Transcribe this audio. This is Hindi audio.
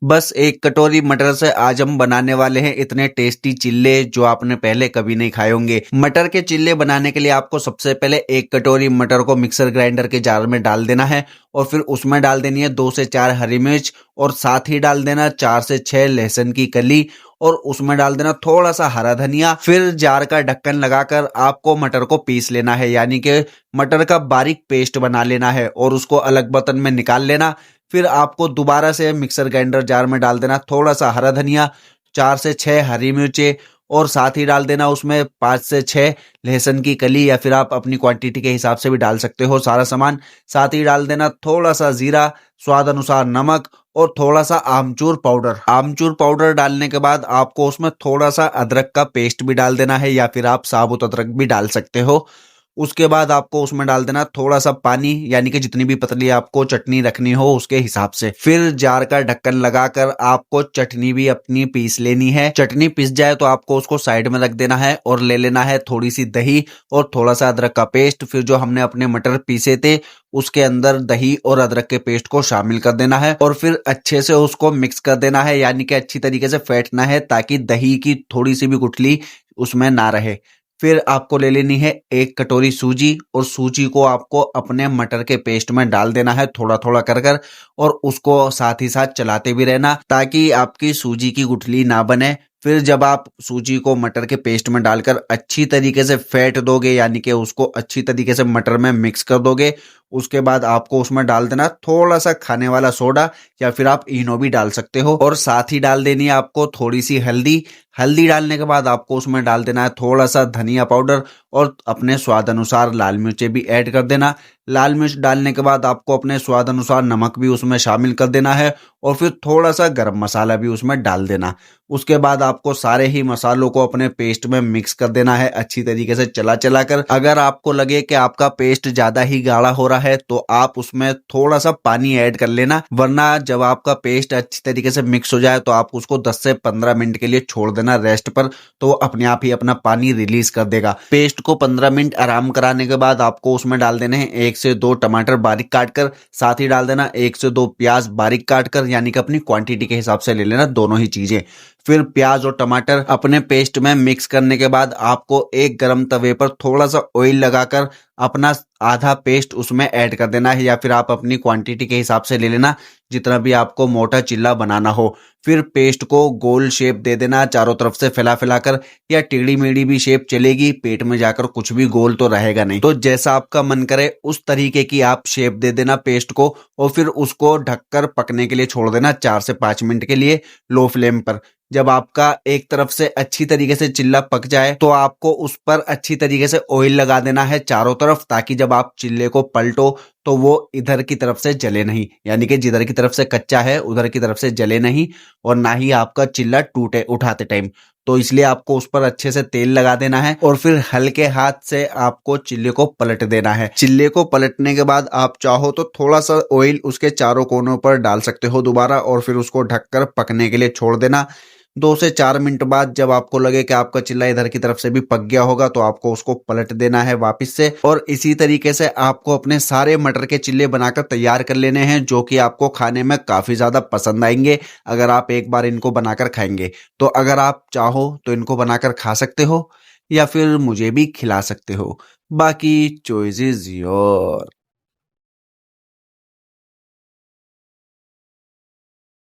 बस एक कटोरी मटर से आज हम बनाने वाले हैं इतने टेस्टी चिल्ले जो आपने पहले कभी नहीं खाए होंगे। मटर के चिल्ले बनाने के लिए आपको सबसे पहले एक कटोरी मटर को मिक्सर ग्राइंडर के जार में डाल देना है और फिर उसमें डाल देनी है 2 से 4 हरी मिर्च और साथ ही डाल देना 4 से 6 लहसुन की कली और उसमें डाल देना थोड़ा सा हरा धनिया। फिर जार का ढक्कन लगाकर आपको मटर को पीस लेना है, यानी कि मटर का बारीक पेस्ट बना लेना है और उसको अलग बर्तन में निकाल लेना। फिर आपको दोबारा से मिक्सर ग्राइंडर जार में डाल देना थोड़ा सा हरा धनिया, 4 से 6 हरी मिर्चें और साथ ही डाल देना उसमें 5 से 6 लहसुन की कली, या फिर आप अपनी क्वांटिटी के हिसाब से भी डाल सकते हो सारा सामान। साथ ही डाल देना थोड़ा सा जीरा, स्वाद अनुसार नमक और थोड़ा सा आमचूर पाउडर। आमचूर पाउडर डालने के बाद आपको उसमें थोड़ा सा अदरक का पेस्ट भी डाल देना है, या फिर आप साबुत अदरक भी डाल सकते हो। उसके बाद आपको उसमें डाल देना थोड़ा सा पानी, यानी कि जितनी भी पतली आपको चटनी रखनी हो उसके हिसाब से। फिर जार का ढक्कन लगाकर आपको चटनी भी अपनी पीस लेनी है। चटनी पीस जाए तो आपको उसको साइड में रख देना है और ले लेना है थोड़ी सी दही और थोड़ा सा अदरक का पेस्ट। फिर जो हमने अपने मटर पीसे थे उसके अंदर दही और अदरक के पेस्ट को शामिल कर देना है और फिर अच्छे से उसको मिक्स कर देना है, यानी कि अच्छी तरीके से फेंटना है ताकि दही की थोड़ी सी भी गुठली उसमें ना रहे। फिर आपको ले लेनी है एक कटोरी सूजी और सूजी को आपको अपने मटर के पेस्ट में डाल देना है थोड़ा थोड़ा कर कर, और उसको साथ ही साथ चलाते भी रहना ताकि आपकी सूजी की गुठली ना बने। फिर जब आप सूजी को मटर के पेस्ट में डालकर अच्छी तरीके से फेंट दोगे, यानी कि उसको अच्छी तरीके से मटर में मिक्स कर दोगे, उसके बाद आपको उसमें डाल देना थोड़ा सा खाने वाला सोडा, या फिर आप इनो भी डाल सकते हो, और साथ ही डाल देनी है आपको थोड़ी सी हल्दी। हल्दी डालने के बाद आपको उसमें डाल देना है थोड़ा सा धनिया पाउडर और अपने स्वाद अनुसार लाल मिर्चें भी ऐड कर देना। लाल मिर्च डालने के बाद आपको अपने स्वाद अनुसार नमक भी उसमें शामिल कर देना है और फिर थोड़ा सा गरम मसाला भी उसमें डाल देना। उसके बाद आपको सारे ही मसालों को अपने पेस्ट में मिक्स कर देना है अच्छी तरीके से चला चला कर। अगर आपको लगे कि आपका पेस्ट ज्यादा ही गाढ़ा हो रहा है तो आप उसमें थोड़ा सा पानी ऐड कर लेना, वरना जब आपका पेस्ट अच्छी तरीके से मिक्स हो जाए तो आप उसको 10 से 15 मिनट के लिए छोड़ देना रेस्ट पर, तो अपने आप ही अपना पानी रिलीज कर देगा। पेस्ट को 15 मिनट आराम कराने के बाद आपको उसमें डाल देने हैं 1 से 2 टमाटर बारीक काट कर, साथ ही डाल देना 1 से 2 प्याज बारीक काट कर, यानी कि अपनी क्वांटिटी के हिसाब से ले लेना दोनों ही चीजें। फिर प्याज और टमाटर अपने पेस्ट में मिक्स करने के बाद आपको एक गरम तवे पर थोड़ा सा ऑयल लगाकर अपना आधा पेस्ट उसमें ऐड कर देना है, या फिर आप अपनी क्वांटिटी के हिसाब से ले लेना जितना भी आपको मोटा चिल्ला बनाना हो। फिर पेस्ट को गोल शेप दे देना चारों तरफ से फैला फैला कर, या टेढ़ी मेढ़ी भी शेप चलेगी, पेट में जाकर कुछ भी गोल तो रहेगा नहीं। तो जैसा आपका मन करे उस तरीके की आप शेप दे देना पेस्ट को, और फिर उसको ढककर पकने के लिए छोड़ देना 4 से 5 मिनट के लिए लो फ्लेम पर। जब आपका एक तरफ से अच्छी तरीके से चिल्ला पक जाए तो आपको उस पर अच्छी तरीके से ऑयल लगा देना है चारों तरफ, ताकि जब आप चिल्ले को पलटो तो वो इधर की तरफ से जले नहीं, यानी कि जिधर की तरफ से कच्चा है उधर की तरफ से जले नहीं, और ना ही आपका चिल्ला टूटे उठाते टाइम। तो इसलिए आपको उस पर अच्छे से तेल लगा देना है और फिर हल्के हाथ से आपको चिल्ले को पलट देना है। चिल्ले को पलटने के बाद आप चाहो तो थोड़ा सा ऑयल उसके चारों कोनों पर डाल सकते हो दोबारा, और फिर उसको ढककर पकने के लिए छोड़ देना। 2 से 4 मिनट बाद जब आपको लगे कि आपका चिल्ला इधर की तरफ से भी पक गया होगा तो आपको उसको पलट देना है वापस से, और इसी तरीके से आपको अपने सारे मटर के चिल्ले बनाकर तैयार कर लेने हैं, जो कि आपको खाने में काफी ज्यादा पसंद आएंगे अगर आप एक बार इनको बनाकर खाएंगे। तो अगर आप चाहो तो इनको बनाकर खा सकते हो या फिर मुझे भी खिला सकते हो, बाकी चॉइस इज योर।